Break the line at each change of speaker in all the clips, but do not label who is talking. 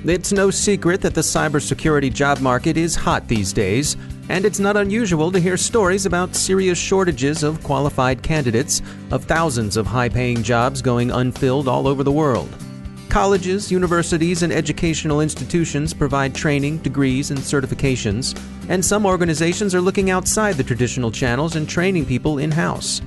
It's no secret that the cybersecurity job market is hot these days, and it's not unusual to hear stories about serious shortages of qualified candidates, of thousands of high-paying jobs going unfilled all over the world. Colleges, universities, and educational institutions provide training, degrees, and certifications, and some organizations are looking outside the traditional channels and training people in-house.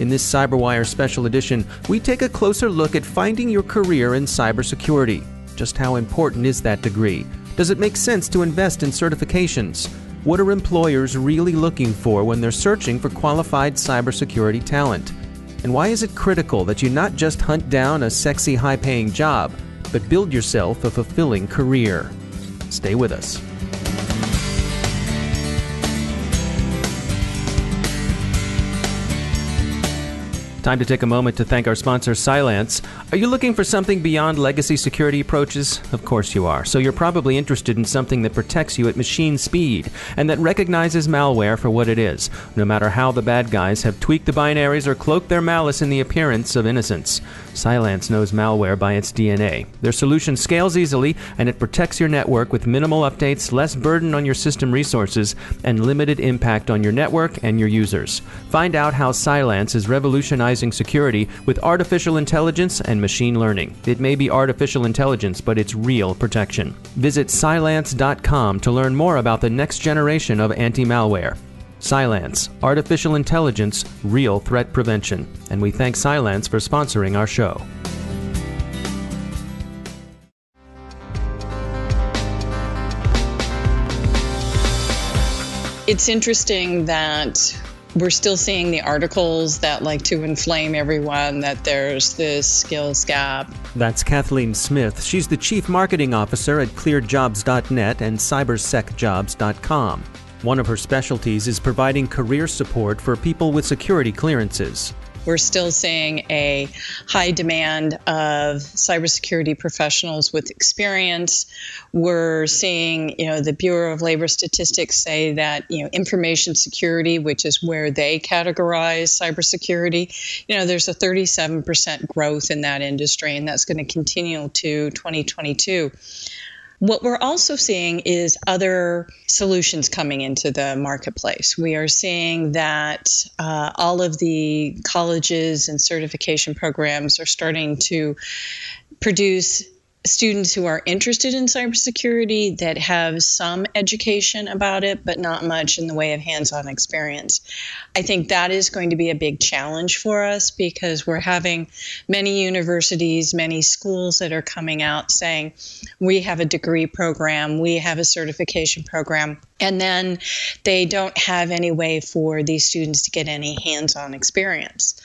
In this CyberWire Special Edition, we take a closer look at finding your career in cybersecurity. Just how important is that degree? Does it make sense to invest in certifications? What are employers really looking for when they're searching for qualified cybersecurity talent? And why is it critical that you not just hunt down a sexy, high-paying job, but build yourself a fulfilling career? Stay with us. Time to take a moment to thank our sponsor, Cylance. Are you looking for something beyond legacy security approaches? Of course you are. So you're probably interested in something that protects you at machine speed and that recognizes malware for what it is, no matter how the bad guys have tweaked the binaries or cloaked their malice in the appearance of innocence. Cylance knows malware by its DNA. Their solution scales easily, and it protects your network with minimal updates, less burden on your system resources, and limited impact on your network and your users. Find out how Cylance is revolutionizing security with artificial intelligence and machine learning. It may be artificial intelligence, but it's real protection. Visit Cylance.com to learn more about the next generation of anti-malware. Cylance, artificial intelligence, real threat prevention. And we thank Cylance for sponsoring our show.
It's interesting that we're still seeing the articles that like to inflame everyone, that there's this skills gap.
That's Kathleen Smith. She's the Chief Marketing Officer at clearedjobs.net and cybersecjobs.com. One of her specialties is providing career support for people with security clearances.
We're still seeing a high demand of cybersecurity professionals with experience. We're seeing, the Bureau of Labor Statistics say that, information security, which is where they categorize cybersecurity, there's a 37% growth in that industry, and that's going to continue to 2022. What we're also seeing is other solutions coming into the marketplace. We are seeing that all of the colleges and certification programs are starting to produce students who are interested in cybersecurity that have some education about it, but not much in the way of hands-on experience. I think that is going to be a big challenge for us because we're having many universities, many schools that are coming out saying, we have a degree program, we have a certification program, and then they don't have any way for these students to get any hands-on experience.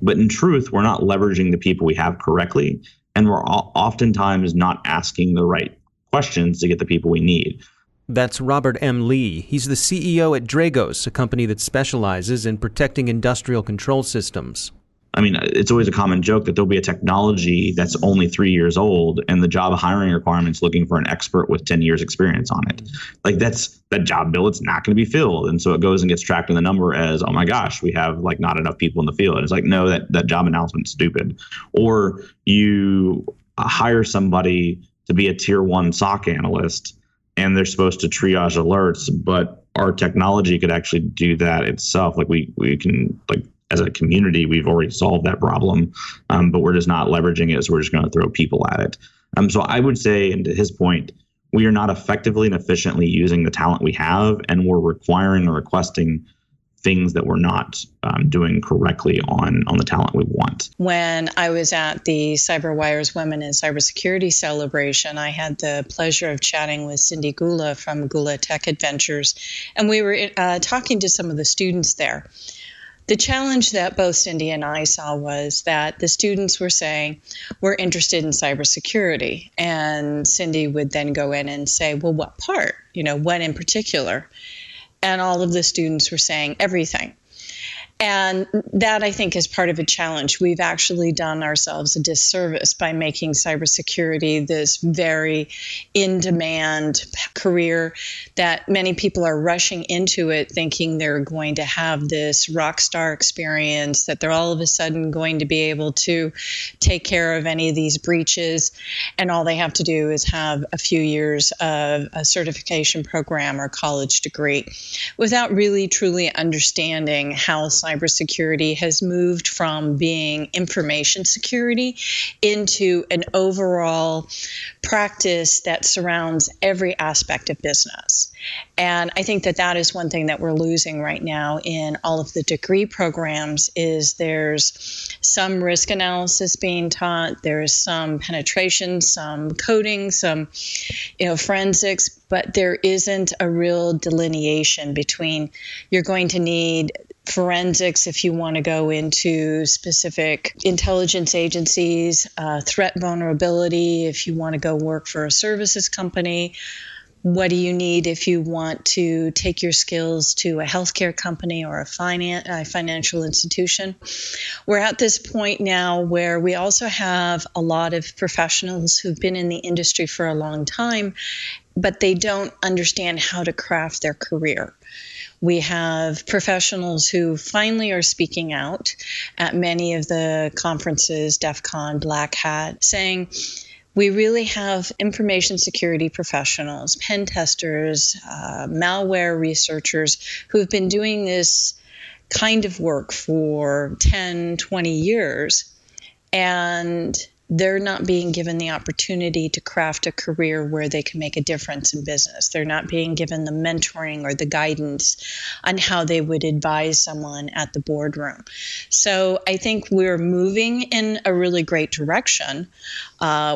But in truth, we're not leveraging the people we have correctly. And we're oftentimes not asking the right questions to get the people we need.
That's Robert M. Lee. He's the CEO at Dragos, a company that specializes in protecting industrial control systems.
I mean, it's always a common joke that there'll be a technology that's only 3 years old and the job hiring requirements looking for an expert with 10 years experience on it. Like that job bill, it's not going to be filled. And so it goes and gets tracked in the number as, oh my gosh, we have like not enough people in the field. And it's like, no, that job announcement's stupid. Or you hire somebody to be a tier 1 SOC analyst and they're supposed to triage alerts, but our technology could actually do that itself. Like we can, like, as a community, we've already solved that problem, but we're just not leveraging it, so we're just going to throw people at it. So I would say, and to his point, we are not effectively and efficiently using the talent we have, and we're requiring or requesting things that we're not doing correctly on the talent we want.
When I was at the CyberWire's Women in Cybersecurity celebration, I had the pleasure of chatting with Cindy Gula from Gula Tech Adventures, and we were talking to some of the students there. The challenge that both Cindy and I saw was that the students were saying, we're interested in cybersecurity. And Cindy would then go in and say, well, what part? What in particular? And all of the students were saying everything. And that, I think, is part of a challenge. We've actually done ourselves a disservice by making cybersecurity this very in-demand career that many people are rushing into it thinking they're going to have this rock star experience, that they're all of a sudden going to be able to take care of any of these breaches, and all they have to do is have a few years of a certification program or college degree without really truly understanding how cybersecurity has moved from being information security into an overall practice that surrounds every aspect of business. And I think that that is one thing that we're losing right now in all of the degree programs is there's some risk analysis being taught, there's some penetration, some coding, some forensics, but there isn't a real delineation between you're going to need forensics if you want to go into specific intelligence agencies, threat vulnerability if you want to go work for a services company. What do you need if you want to take your skills to a healthcare company or a financial institution? We're at this point now where we also have a lot of professionals who've been in the industry for a long time, but they don't understand how to craft their career. We have professionals who finally are speaking out at many of the conferences, DEF CON, Black Hat, saying, we really have information security professionals, pen testers, malware researchers who have been doing this kind of work for 10, 20 years, and they're not being given the opportunity to craft a career where they can make a difference in business. They're not being given the mentoring or the guidance on how they would advise someone at the boardroom. So I think we're moving in a really great direction.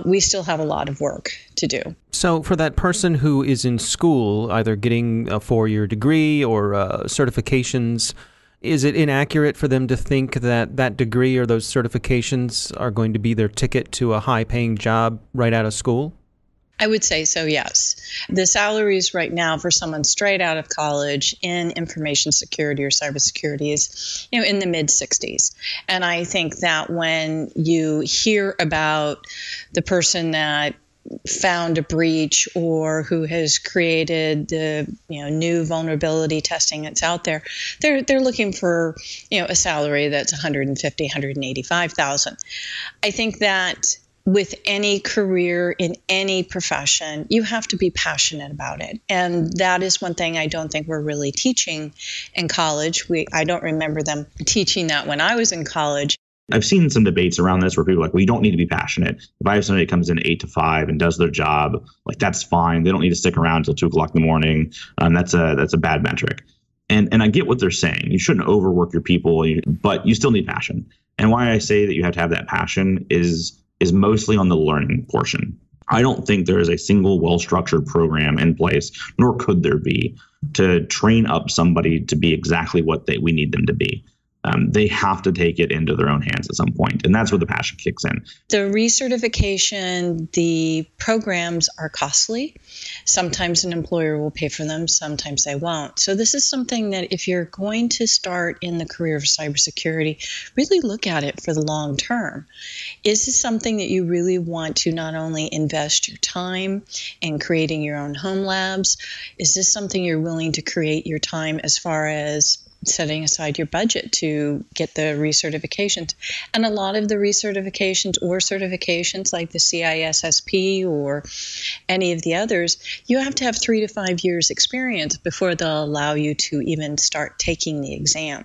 We still have a lot of work to do.
So for that person who is in school, either getting a 4-year degree or certifications, is it inaccurate for them to think that that degree or those certifications are going to be their ticket to a high-paying job right out of school?
I would say so, yes. The salaries right now for someone straight out of college in information security or cybersecurity is, in the mid-60s. And I think that when you hear about the person that found a breach or who has created the new vulnerability testing that's out there, they're looking for a salary that's $150,000, $185,000. I think that with any career in any profession, you have to be passionate about it. And that is one thing I don't think we're really teaching in college. I don't remember them teaching that when I was in college.
I've seen some debates around this where people are like, well, you don't need to be passionate. If I have somebody that comes in 8 to 5 and does their job, that's fine. They don't need to stick around until 2 o'clock in the morning. That's a bad metric. And I get what they're saying. You shouldn't overwork your people, but you still need passion. And why I say that you have to have that passion is mostly on the learning portion. I don't think there is a single well-structured program in place, nor could there be, to train up somebody to be exactly what we need them to be. They have to take it into their own hands at some point, and that's where the passion kicks in.
The recertification, the programs are costly. Sometimes an employer will pay for them, sometimes they won't. So this is something that if you're going to start in the career of cybersecurity, really look at it for the long term. Is this something that you really want to not only invest your time in creating your own home labs? Is this something you're willing to create your time as far as setting aside your budget to get the recertifications? And a lot of the recertifications or certifications like the CISSP or any of the others, you have to have 3 to 5 years experience before they'll allow you to even start taking the exam.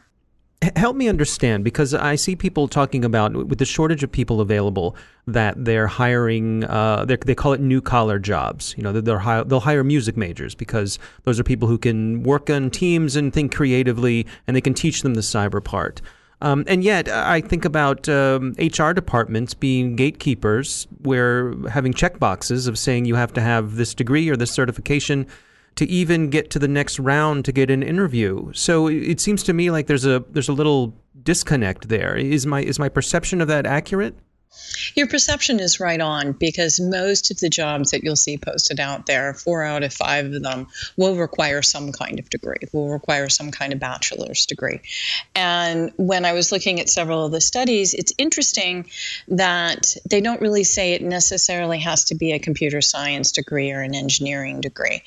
Help me understand, because I see people talking about, with the shortage of people available, that they're hiring, they call it new-collar jobs. They'll hire music majors because those are people who can work on teams and think creatively, and they can teach them the cyber part. And yet, I think about HR departments being gatekeepers, where having checkboxes of saying you have to have this degree or this certification to even get to the next round to get an interview. So it seems to me like there's a little disconnect there. Is my perception of that accurate?
Your perception is right on, because most of the jobs that you'll see posted out there, 4 out of 5 of them, will require some kind of degree, will require some kind of bachelor's degree. And when I was looking at several of the studies, it's interesting that they don't really say it necessarily has to be a computer science degree or an engineering degree,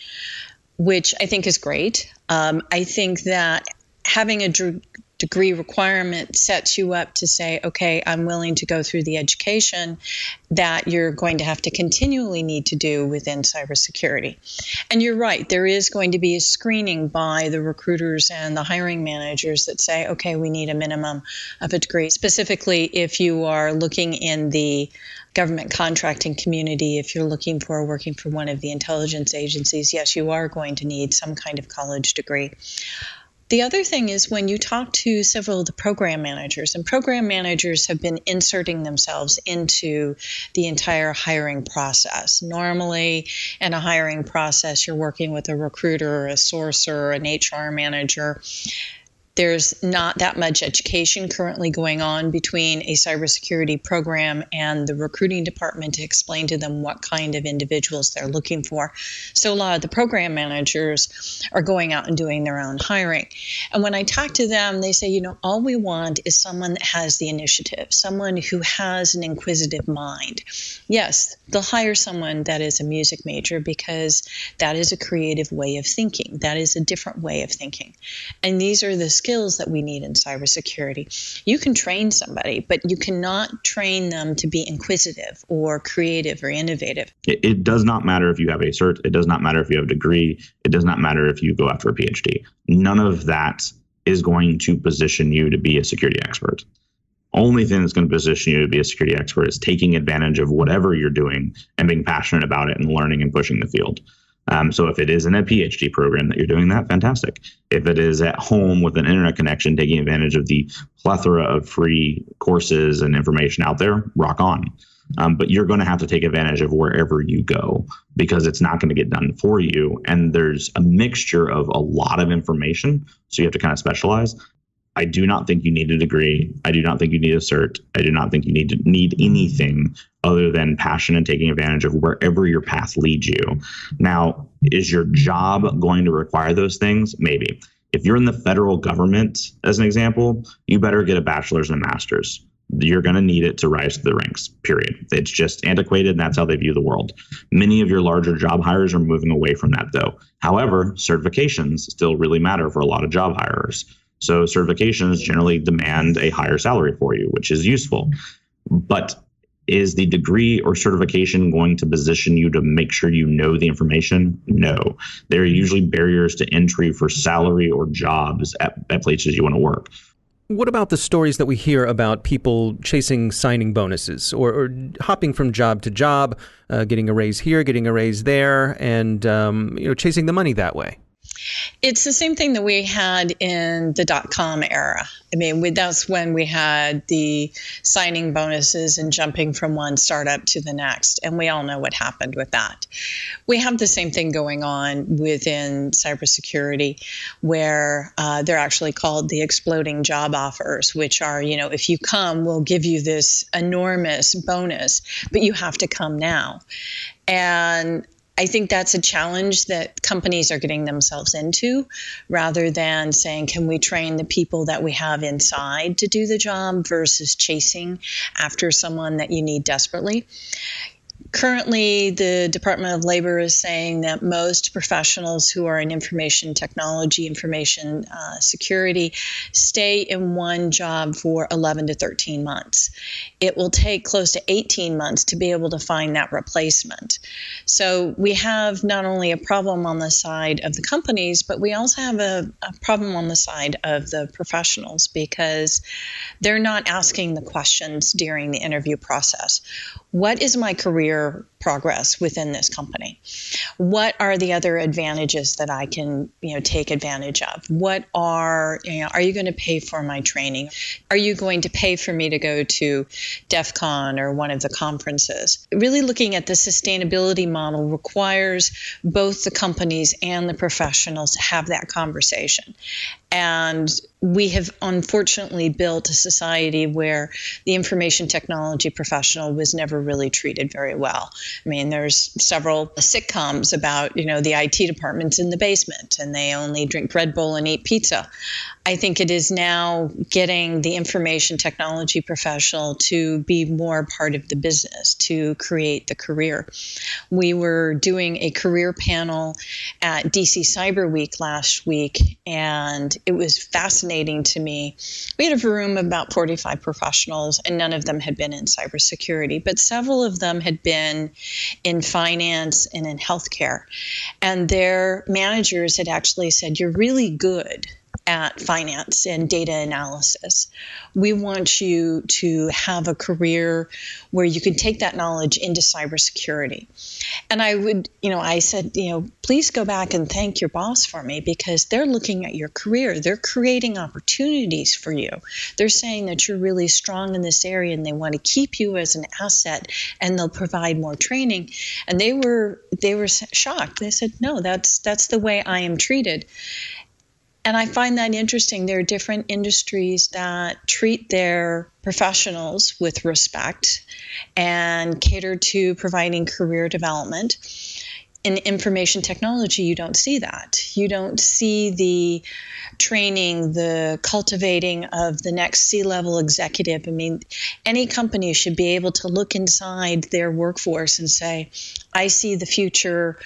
which I think is great. I think that having a degree requirement sets you up to say, okay, I'm willing to go through the education that you're going to have to continually need to do within cybersecurity. And you're right, there is going to be a screening by the recruiters and the hiring managers that say, okay, we need a minimum of a degree. Specifically, if you are looking in the government contracting community, if you're looking for working for one of the intelligence agencies, yes, you are going to need some kind of college degree. The other thing is when you talk to several of the program managers, and program managers have been inserting themselves into the entire hiring process. Normally, in a hiring process, you're working with a recruiter, a sourcer, an HR manager. There's not that much education currently going on between a cybersecurity program and the recruiting department to explain to them what kind of individuals they're looking for. So a lot of the program managers are going out and doing their own hiring. And when I talk to them, they say, all we want is someone that has the initiative, someone who has an inquisitive mind. Yes, they'll hire someone that is a music major because that is a creative way of thinking. That is a different way of thinking. And these are the skills that we need in cybersecurity. You can train somebody, but you cannot train them to be inquisitive or creative or innovative.
It does not matter if you have a cert. It does not matter if you have a degree. It does not matter if you go after a PhD. None of that is going to position you to be a security expert. Only thing that's going to position you to be a security expert is taking advantage of whatever you're doing and being passionate about it and learning and pushing the field. So if it is in a PhD program that you're doing that, fantastic. If it is at home with an internet connection, taking advantage of the plethora of free courses and information out there, rock on. But you're going to have to take advantage of wherever you go because it's not going to get done for you. And there's a mixture of a lot of information. So you have to kind of specialize. I do not think you need a degree. I do not think you need a cert. I do not think you need anything other than passion and taking advantage of wherever your path leads you. Now, is your job going to require those things? Maybe. If you're in the federal government, as an example, you better get a bachelor's and a master's. You're going to need it to rise to the ranks, period. It's just antiquated, and that's how they view the world. Many of your larger job hires are moving away from that, though. However, certifications still really matter for a lot of job hirers. So certifications generally demand a higher salary for you, which is useful. But is the degree or certification going to position you to make sure you know the information? No. There are usually barriers to entry for salary or jobs at places you want to work.
What about the stories that we hear about people chasing signing bonuses or hopping from job to job, getting a raise here, getting a raise there, and chasing the money that way?
It's the same thing that we had in the .com era. I mean, that's when we had the signing bonuses and jumping from one startup to the next. And we all know what happened with that. We have the same thing going on within cybersecurity where they're actually called the exploding job offers, which are, if you come, we'll give you this enormous bonus, but you have to come now. And I think that's a challenge that companies are getting themselves into rather than saying, can we train the people that we have inside to do the job versus chasing after someone that you need desperately. Currently, the Department of Labor is saying that most professionals who are in information technology, information security, stay in one job for 11 to 13 months. It will take close to 18 months to be able to find that replacement. So we have not only a problem on the side of the companies, but we also have a problem on the side of the professionals because they're not asking the questions during the interview process. What is my career progress within this company? What are the other advantages that I can, take advantage of? What are you going to pay for my training? Are you going to pay for me to go to DEF CON or one of the conferences? Really looking at the sustainability model requires both the companies and the professionals to have that conversation. And we have unfortunately built a society where the information technology professional was never really treated very well. I mean, there's several sitcoms about, the IT department's in the basement and they only drink Red Bull and eat pizza. I think it is now getting the information technology professional to be more part of the business, to create the career. We were doing a career panel at DC Cyber Week last week, and it was fascinating to me. We had a room of about 45 professionals, and none of them had been in cybersecurity, but several of them had been in finance and in healthcare. And their managers had actually said, "You're really good at finance and data analysis. We want you to have a career where you can take that knowledge into cybersecurity." And I said, please go back and thank your boss for me, because they're looking at your career. They're creating opportunities for you. They're saying that you're really strong in this area and they want to keep you as an asset, and they'll provide more training. And they were shocked. They said, "No, that's the way I am treated." And I find that interesting. There are different industries that treat their professionals with respect and cater to providing career development. In information technology, you don't see that. You don't see the training, the cultivating of the next C-level executive. I mean, any company should be able to look inside their workforce and say, "I see the future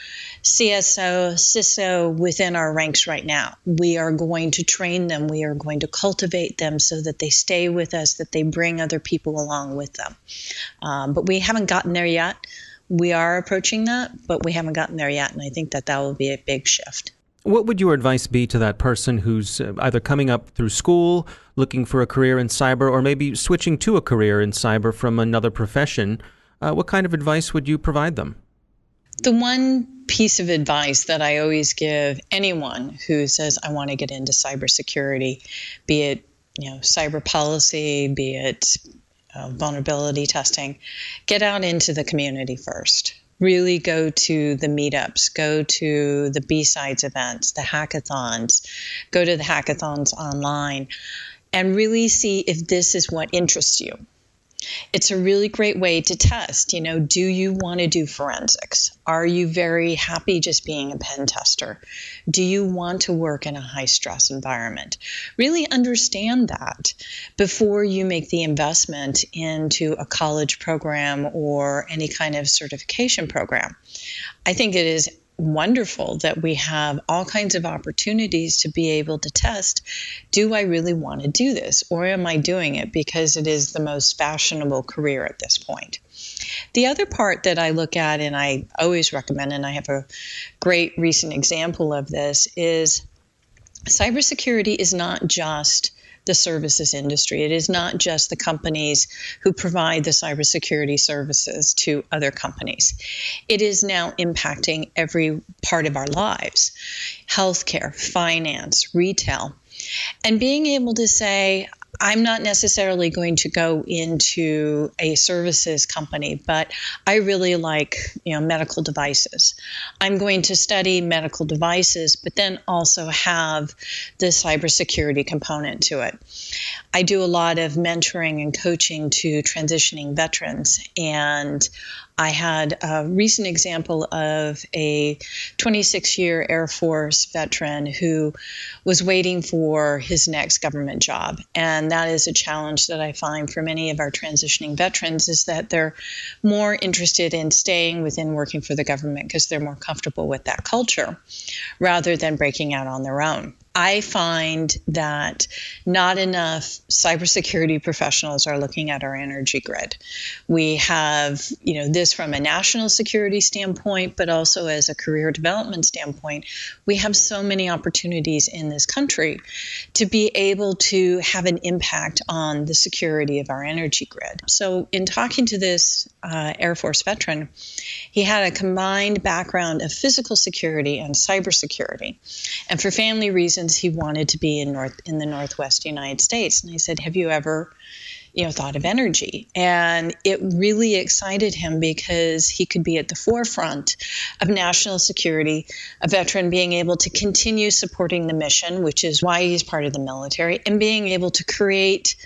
CSO, CISO within our ranks right now. We are going to train them. We are going to cultivate them so that they stay with us, that they bring other people along with them." But we haven't gotten there yet. We are approaching that, but we haven't gotten there yet, and I think that will be a big shift.
What would your advice be to that person who's either coming up through school, looking for a career in cyber, or maybe switching to a career in cyber from another profession? What kind of advice would you provide them?
The one piece of advice that I always give anyone who says, "I want to get into cybersecurity," be it cyber policy, be it vulnerability testing, get out into the community first. Really go to the meetups, go to the B-Sides events, the hackathons, go to the hackathons online, and really see if this is what interests you. It's a really great way to test. Do you want to do forensics? Are you very happy just being a pen tester? Do you want to work in a high-stress environment? Really understand that before you make the investment into a college program or any kind of certification program. I think it is wonderful that we have all kinds of opportunities to be able to test, do I really want to do this, or am I doing it because it is the most fashionable career at this point? The other part that I look at, and I always recommend, and I have a great recent example of this, is cybersecurity is not just the services industry. It is not just the companies who provide the cybersecurity services to other companies. It is now impacting every part of our lives: healthcare, finance, retail. And being able to say, I'm not necessarily going to go into a services company, but I really like, medical devices. I'm going to study medical devices, but then also have the cybersecurity component to it. I do a lot of mentoring and coaching to transitioning veterans, and I had a recent example of a 26-year Air Force veteran who was waiting for his next government job. And that is a challenge that I find for many of our transitioning veterans, is that they're more interested in staying within working for the government because they're more comfortable with that culture rather than breaking out on their own. I find that not enough cybersecurity professionals are looking at our energy grid. We have, this from a national security standpoint, but also as a career development standpoint. We have so many opportunities in this country to be able to have an impact on the security of our energy grid. So in talking to this Air Force veteran, he had a combined background of physical security and cybersecurity. And for family reasons, he wanted to be in the Northwest United States. And I said, have you ever thought of energy. And it really excited him because he could be at the forefront of national security, a veteran being able to continue supporting the mission, which is why he's part of the military, and being able to create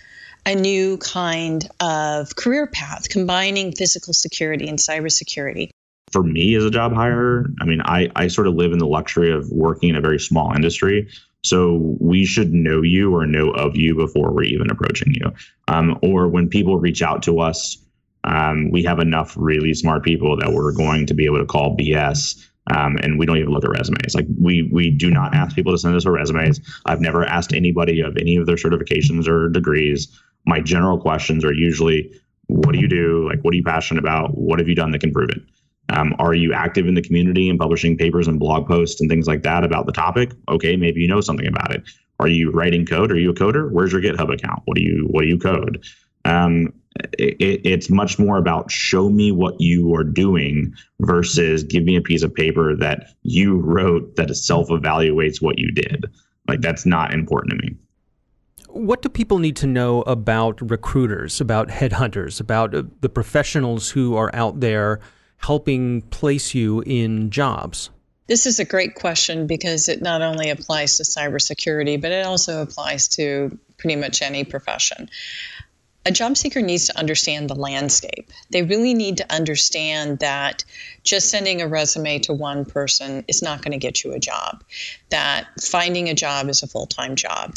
a new kind of career path, combining physical security and cybersecurity.
For me as a job hirer, I mean, I sort of live in the luxury of working in a very small industry. So we should know you or know of you before we're even approaching you. Or when people reach out to us, we have enough really smart people that we're going to be able to call BS. And we don't even look at resumes. Like we do not ask people to send us our resumes. I've never asked anybody of any of their certifications or degrees. My general questions are usually, what do you do? Like, what are you passionate about? What have you done that can prove it? Are you active in the community and publishing papers and blog posts and things like that about the topic? Okay, maybe you know something about it. Are you writing code? Are you a coder? Where's your GitHub account? What do you code? It's much more about show me what you are doing versus give me a piece of paper that you wrote that self-evaluates what you did. Like, that's not important to me.
What do people need to know about recruiters, about headhunters, about the professionals who are out there helping place you in jobs?
This is a great question because it not only applies to cybersecurity, but it also applies to pretty much any profession. A job seeker needs to understand the landscape. They really need to understand that just sending a resume to one person is not going to get you a job, that finding a job is a full-time job,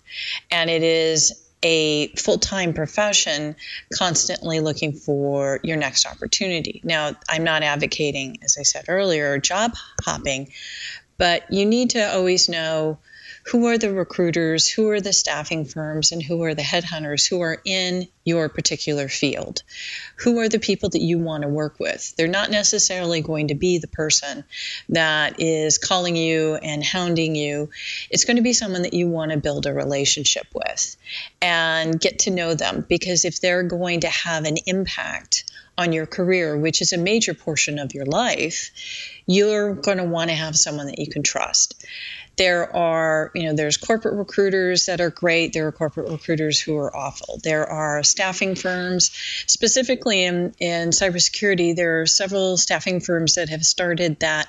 and it is a full-time profession constantly looking for your next opportunity. Now, I'm not advocating, as I said earlier, job hopping, but you need to always know who are the recruiters, who are the staffing firms, and who are the headhunters who are in your particular field. Who are the people that you want to work with? They're not necessarily going to be the person that is calling you and hounding you. It's going to be someone that you want to build a relationship with and get to know them, because if they're going to have an impact on your career, which is a major portion of your life, you're going to want to have someone that you can trust. There's corporate recruiters that are great. There are corporate recruiters who are awful. There are staffing firms, specifically in cybersecurity. There are several staffing firms that have started that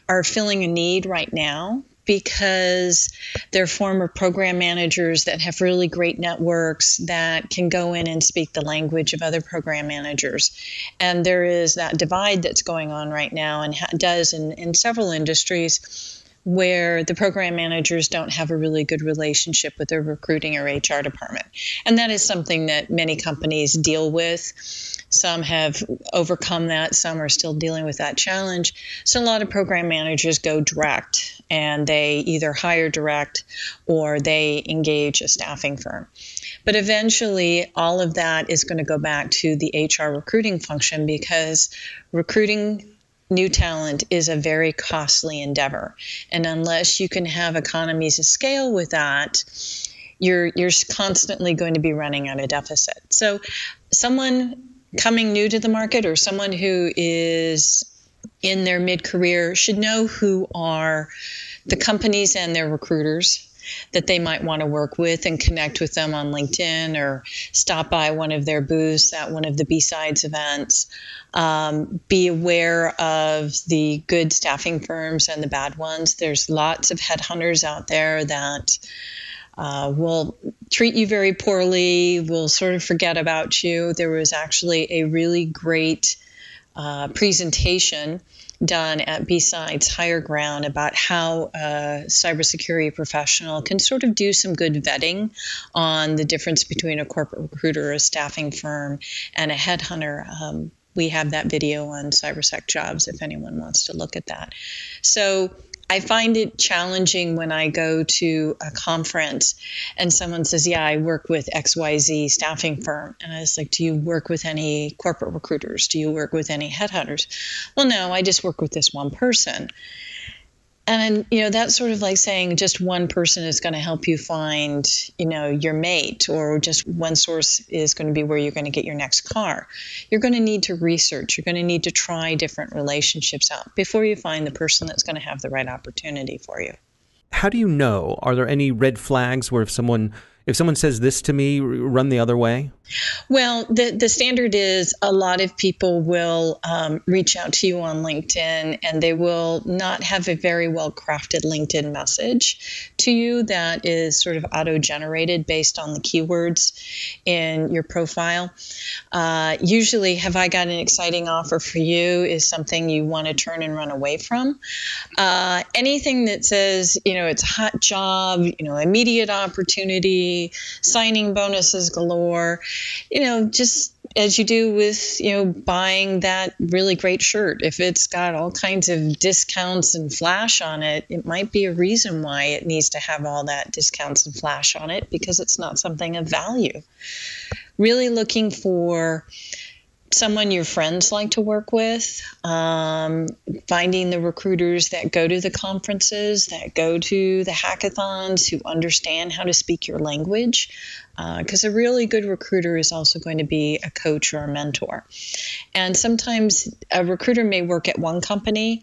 are filling a need right now because they're former program managers that have really great networks that can go in and speak the language of other program managers. And there is that divide that's going on right now and does in several industries, where the program managers don't have a really good relationship with their recruiting or HR department. And that is something that many companies deal with. Some have overcome that. Some are still dealing with that challenge. So a lot of program managers go direct, and they either hire direct or they engage a staffing firm. But eventually, all of that is going to go back to the HR recruiting function, because recruiting new talent is a very costly endeavor. And unless you can have economies of scale with that, you're constantly going to be running at a deficit. So someone coming new to the market or someone who is in their mid-career should know who are the companies and their recruiters that they might want to work with, and connect with them on LinkedIn or stop by one of their booths at one of the B-Sides events. Be aware of the good staffing firms and the bad ones. There's lots of headhunters out there that will treat you very poorly, will sort of forget about you. There was actually a really great presentation done at B-Sides Higher Ground about how a cybersecurity professional can sort of do some good vetting on the difference between a corporate recruiter, a staffing firm, and a headhunter. We have that video on CyberSec Jobs if anyone wants to look at that. So I find it challenging when I go to a conference and someone says, yeah, I work with XYZ staffing firm. And I was like, do you work with any corporate recruiters? Do you work with any headhunters? Well, no, I just work with this one person. And, that's sort of like saying just one person is going to help you find, your mate, or just one source is going to be where you're going to get your next car. You're going to need to research. You're going to need to try different relationships out before you find the person that's going to have the right opportunity for you.
How do you know? Are there any red flags where if If someone says this to me, run the other way?
Well, the standard is a lot of people will reach out to you on LinkedIn, and they will not have a very well-crafted LinkedIn message to you that is sort of auto-generated based on the keywords in your profile. Usually, have I got an exciting offer for you is something you want to turn and run away from. Anything that says, it's a hot job, immediate opportunity, signing bonuses galore, just as you do with, buying that really great shirt. If it's got all kinds of discounts and flash on it, it might be a reason why it needs to have all that discounts and flash on it, because it's not something of value. Really looking for someone your friends like to work with, finding the recruiters that go to the conferences, that go to the hackathons, who understand how to speak your language, because a really good recruiter is also going to be a coach or a mentor. And sometimes a recruiter may work at one company,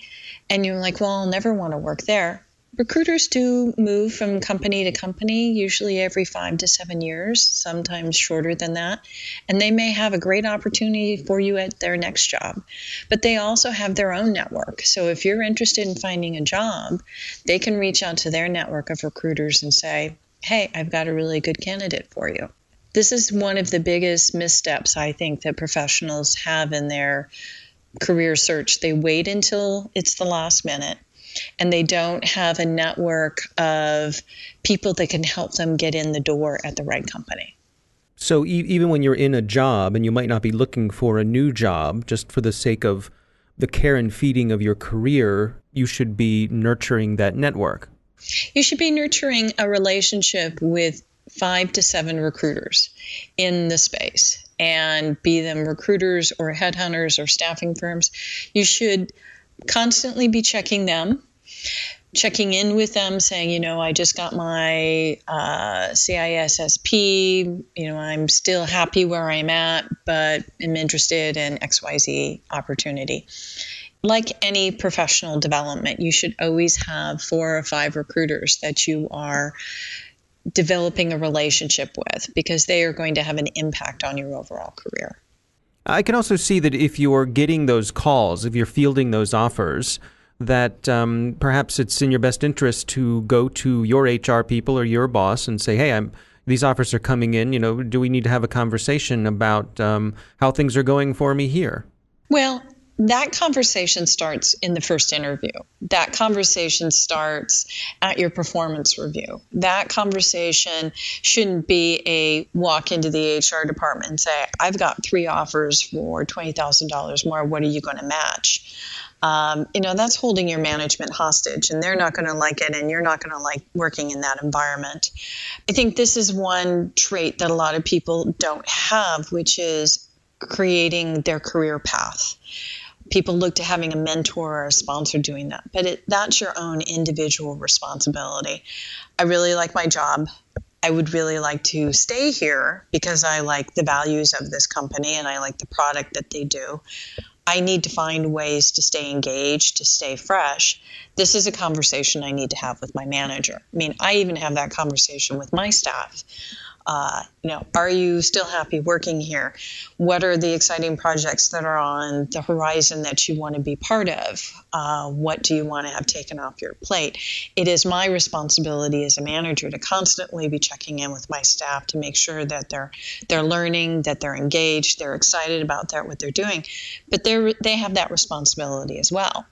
and you're like, well, I'll never want to work there. Recruiters do move from company to company, usually every 5 to 7 years, sometimes shorter than that. And they may have a great opportunity for you at their next job. But they also have their own network. So if you're interested in finding a job, they can reach out to their network of recruiters and say, hey, I've got a really good candidate for you. This is one of the biggest missteps, I think, that professionals have in their career search. They wait until it's the last minute, and they don't have a network of people that can help them get in the door at the right company.
So even when you're in a job and you might not be looking for a new job, just for the sake of the care and feeding of your career, you should be nurturing that network.
You should be nurturing a relationship with 5 to 7 recruiters in the space, and be them recruiters or headhunters or staffing firms. You should constantly be checking in with them, saying, I just got my CISSP, I'm still happy where I'm at, but I'm interested in XYZ opportunity. Like any professional development, you should always have 4 or 5 recruiters that you are developing a relationship with, because they are going to have an impact on your overall career.
I can also see that if you're getting those calls, if you're fielding those offers, that perhaps it's in your best interest to go to your HR people or your boss and say, hey, these offers are coming in, do we need to have a conversation about how things are going for me here?
Well, that conversation starts in the first interview. That conversation starts at your performance review. That conversation shouldn't be a walk into the HR department and say, I've got 3 offers for $20,000 more. What are you going to match? That's holding your management hostage, and they're not going to like it, and you're not going to like working in that environment. I think this is one trait that a lot of people don't have, which is creating their career path. People look to having a mentor or a sponsor doing that, but that's your own individual responsibility. I really like my job. I would really like to stay here because I like the values of this company and I like the product that they do. I need to find ways to stay engaged, to stay fresh. This is a conversation I need to have with my manager. I even have that conversation with my staff. Are you still happy working here? What are the exciting projects that are on the horizon that you want to be part of? What do you want to have taken off your plate? It is my responsibility as a manager to constantly be checking in with my staff to make sure that they're learning, that they're engaged, they're excited about what they're doing. But they have that responsibility as well.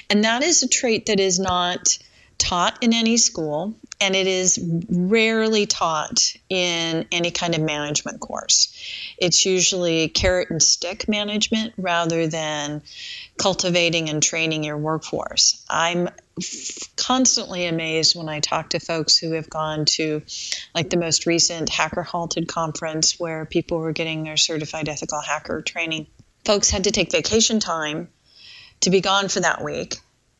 And that is a trait that is not taught in any school, and it is rarely taught in any kind of management course. It's usually carrot and stick management rather than cultivating and training your workforce. I'm constantly amazed when I talk to folks who have gone to like the most recent Hacker Halted conference where people were getting their certified ethical hacker training. Folks had to take vacation time to be gone for that week.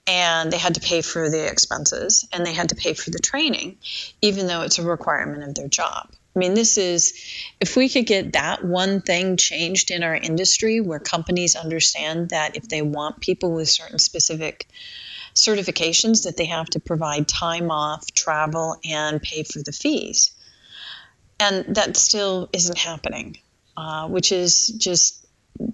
And they had to pay for the expenses, and they had to pay for the training, even though it's a requirement of their job. If we could get that one thing changed in our industry where companies understand that if they want people with certain specific certifications, that they have to provide time off, travel, and pay for the fees. And that still isn't happening, which is just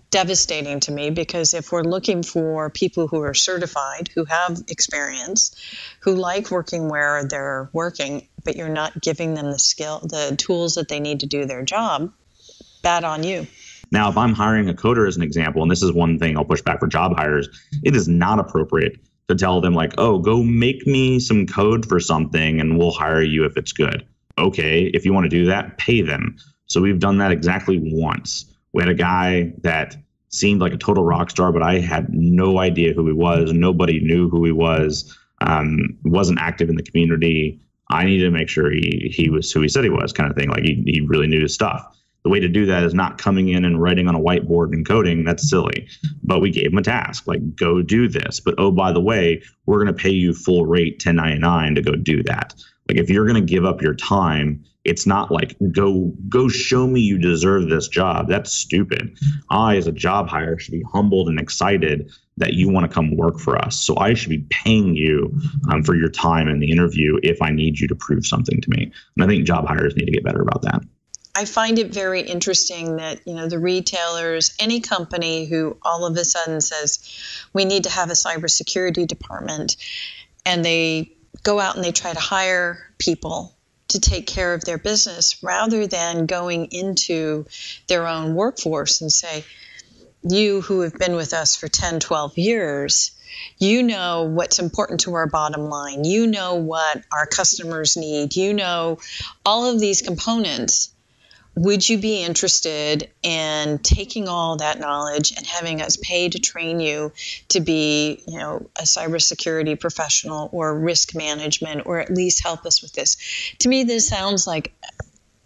devastating to me, because if we're looking for people who are certified, who have experience, who like working where they're working, but you're not giving them the tools that they need to do their job, bad on you.
Now, if I'm hiring a coder as an example, and this is one thing I'll push back for job hires, it is not appropriate to tell them like, oh, go make me some code for something and we'll hire you if it's good. Okay, if you want to do that, pay them. So we've done that exactly once. We had a guy that seemed like a total rock star, but I had no idea who he was. Nobody knew who he was. Wasn't active in the community. I needed to make sure he was who he said he was, kind of thing. Like he really knew his stuff. The way to do that is not coming in and writing on a whiteboard and coding. That's silly. But we gave him a task, like, go do this. But, oh, by the way, we're going to pay you full rate $10.99 to go do that. Like, if you're going to give up your time, it's not like, go show me you deserve this job. That's stupid. I, as a job hire, should be humbled and excited that you want to come work for us. So I should be paying you for your time in the interview if I need you to prove something to me. And I think job hires need to get better about that.
I find it very interesting that, the retailers, any company who all of a sudden says, we need to have a cybersecurity department, and they go out and they try to hire people to take care of their business rather than going into their own workforce and say, you who have been with us for 10, 12 years, you know what's important to our bottom line. You know what our customers need. You know all of these components. Would you be interested in taking all that knowledge and having us pay to train you to be, a cybersecurity professional or risk management, or at least help us with this? To me, this sounds like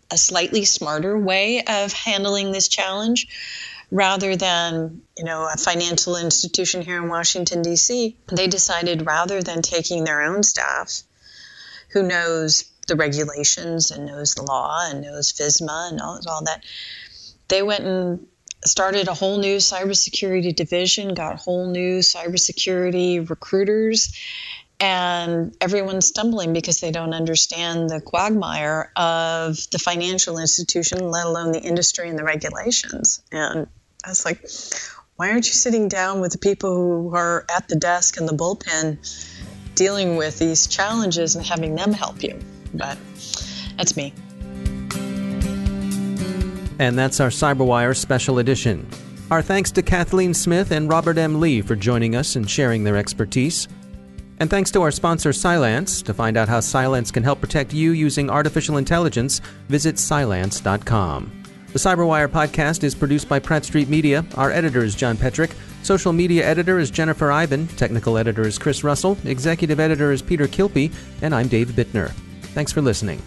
a slightly smarter way of handling this challenge, rather than, a financial institution here in Washington, D.C. They decided, rather than taking their own staff who knows the regulations and knows the law and knows FISMA and knows all that, they went and started a whole new cybersecurity division, got whole new cybersecurity recruiters, and everyone's stumbling because they don't understand the quagmire of the financial institution, let alone the industry and the regulations. And I was like, why aren't you sitting down with the people who are at the desk and the bullpen dealing with these challenges and having them help you? But that's me.
And that's our CyberWire Special Edition. Our thanks to Kathleen Smith and Robert M. Lee for joining us and sharing their expertise. And thanks to our sponsor, Cylance. To find out how Cylance can help protect you using artificial intelligence, visit Cylance.com. The CyberWire podcast is produced by Pratt Street Media. Our editor is John Petrick. Social media editor is Jennifer Iben. Technical editor is Chris Russell. Executive editor is Peter Kilpie. And I'm Dave Bittner. Thanks for listening.